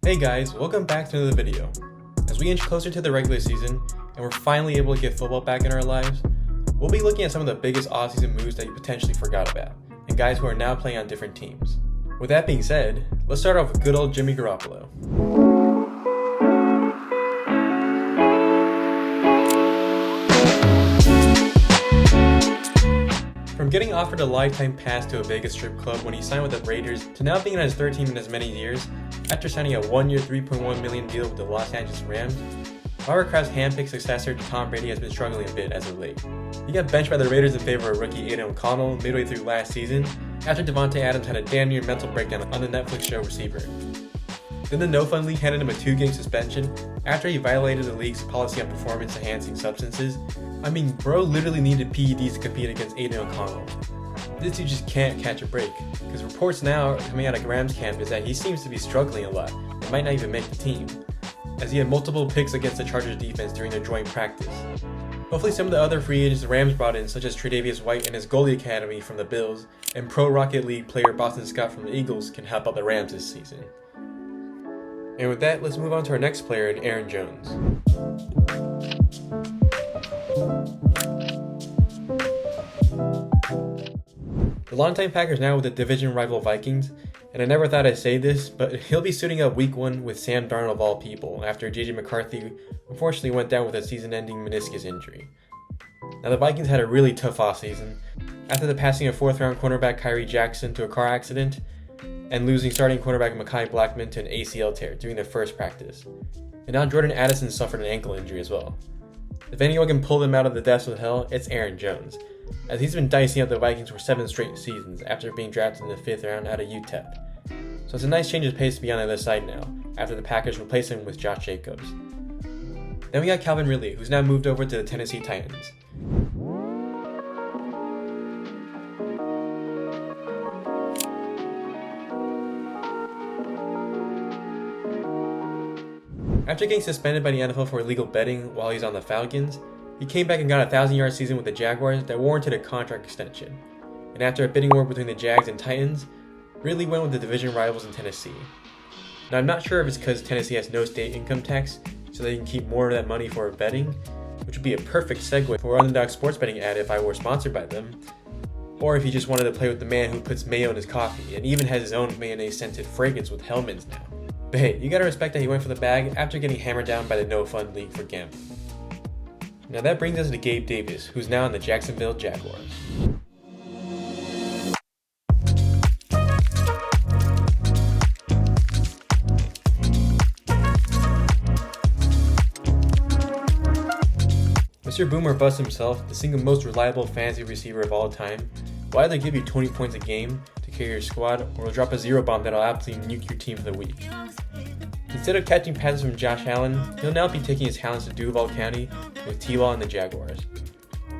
Hey guys, welcome back to another video. As we inch closer to the regular season, and we're finally able to get football back in our lives, we'll be looking at some of the biggest offseason moves that you potentially forgot about, and guys who are now playing on different teams. With that being said, let's start off with good old Jimmy Garoppolo. From getting offered a lifetime pass to a Vegas strip club when he signed with the Raiders to now being on his third team in as many years, after signing a one-year $3.1 million deal with the Los Angeles Rams, Robert Kraft's handpicked successor to Tom Brady has been struggling a bit as of late. He got benched by the Raiders in favor of rookie Aiden O'Connell midway through last season after Devontae Adams had a damn near mental breakdown on the Netflix show Receiver. Then the No Fun League handed him a 2-game suspension after he violated the league's policy on performance-enhancing substances. I mean, bro literally needed PEDs to compete against Aiden O'Connell. This dude just can't catch a break, because reports now coming out of Rams camp is that he seems to be struggling a lot and might not even make the team, as he had multiple picks against the Chargers defense during their joint practice. Hopefully some of the other free agents the Rams brought in, such as Tre'Davious White and his goalie academy from the Bills, and Pro Rocket League player Boston Scott from the Eagles can help out the Rams this season. And with that, let's move on to our next player in Aaron Jones. The longtime Packers now with the division rival Vikings, and I never thought I'd say this, but he'll be suiting up week 1 with Sam Darnold of all people after JJ McCarthy unfortunately went down with a season-ending meniscus injury. Now the Vikings had a really tough offseason after the passing of 4th-round cornerback Kyrie Jackson to a car accident and losing starting cornerback Mekhi Blackmon to an ACL tear during their first practice. And now Jordan Addison suffered an ankle injury as well. If anyone can pull them out of the depths of hell, it's Aaron Jones, as he's been dicing up the Vikings for 7 straight seasons after being drafted in the 5th round out of UTEP. So it's a nice change of pace to be on the other side now, after the Packers replaced him with Josh Jacobs. Then we got Calvin Ridley, who's now moved over to the Tennessee Titans. After getting suspended by the NFL for illegal betting while he's on the Falcons, he came back and got a 1,000-yard season with the Jaguars that warranted a contract extension. And after a bidding war between the Jags and Titans, Ridley went with the division rivals in Tennessee. Now I'm not sure if it's because Tennessee has no state income tax, so they can keep more of that money for betting, which would be a perfect segue for an Underdog sports betting ad if I were sponsored by them, or if he just wanted to play with the man who puts mayo in his coffee and even has his own mayonnaise-scented fragrance with Hellmann's now. But hey, you gotta respect that he went for the bag after getting hammered down by the No Fun League for gambling. Now that brings us to Gabe Davis, who's now in the Jacksonville Jaguars. Mr. Boomer Bust himself, the single most reliable fantasy receiver of all time, will either give you 20 points a game to carry your squad, or will drop a zero bomb that'll absolutely nuke your team for the week. Instead of catching passes from Josh Allen, he'll now be taking his talents to Duval County with T-Law and the Jaguars.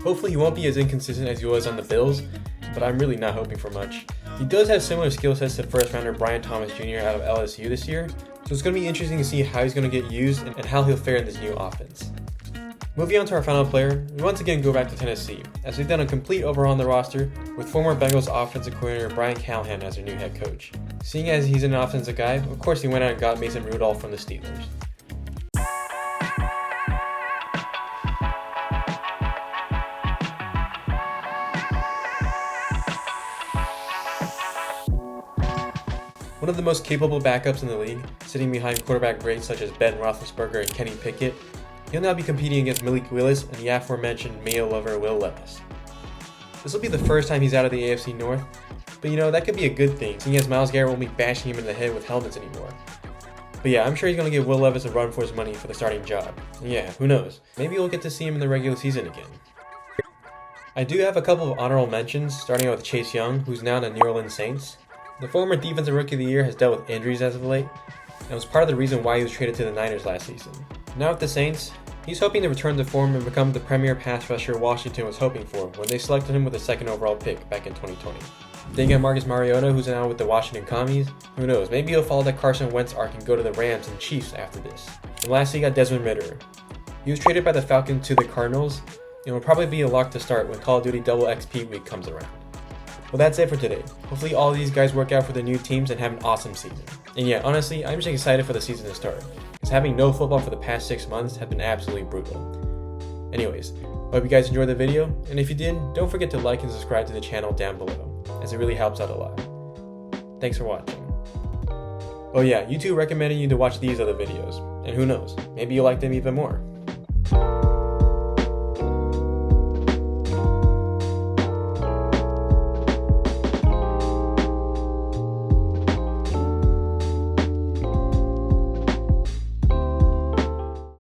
Hopefully he won't be as inconsistent as he was on the Bills, but I'm really not hoping for much. He does have similar skill sets to first-rounder Brian Thomas Jr. out of LSU this year, so it's going to be interesting to see how he's going to get used and how he'll fare in this new offense. Moving on to our final player, we once again go back to Tennessee, as they've done a complete overhaul on the roster with former Bengals offensive coordinator Brian Callahan as their new head coach. Seeing as he's an offensive guy, of course he went out and got Mason Rudolph from the Steelers. One of the most capable backups in the league, sitting behind quarterback greats such as Ben Roethlisberger and Kenny Pickett, he'll now be competing against Malik Willis and the aforementioned Mayo lover Will Levis. This will be the first time he's out of the AFC North, but that could be a good thing, seeing as Myles Garrett won't be bashing him in the head with helmets anymore. But yeah, I'm sure he's going to give Will Levis a run for his money for the starting job. And yeah, who knows? Maybe we'll get to see him in the regular season again. I do have a couple of honorable mentions, starting out with Chase Young, who's now in the New Orleans Saints. The former Defensive Rookie of the Year has dealt with injuries as of late, and was part of the reason why he was traded to the Niners last season. Now with the Saints, he's hoping to return to form and become the premier pass rusher Washington was hoping for when they selected him with the 2nd overall pick back in 2020. Then you got Marcus Mariota, who's now with the Washington Commies. Who knows, maybe he'll follow that Carson Wentz arc and go to the Rams and Chiefs after this. And lastly, you got Desmond Ridder. He was traded by the Falcons to the Cardinals and will probably be a lock to start when Call of Duty Double XP week comes around. Well, that's it for today. Hopefully all these guys work out for their new teams and have an awesome season. And yeah, honestly, I'm just excited for the season to start, because having no football for the past 6 months has been absolutely brutal. Anyways, hope you guys enjoyed the video, and if you did, don't forget to like and subscribe to the channel down below, as it really helps out a lot. Thanks for watching. Oh yeah, YouTube recommended you to watch these other videos, and who knows, maybe you'll like them even more.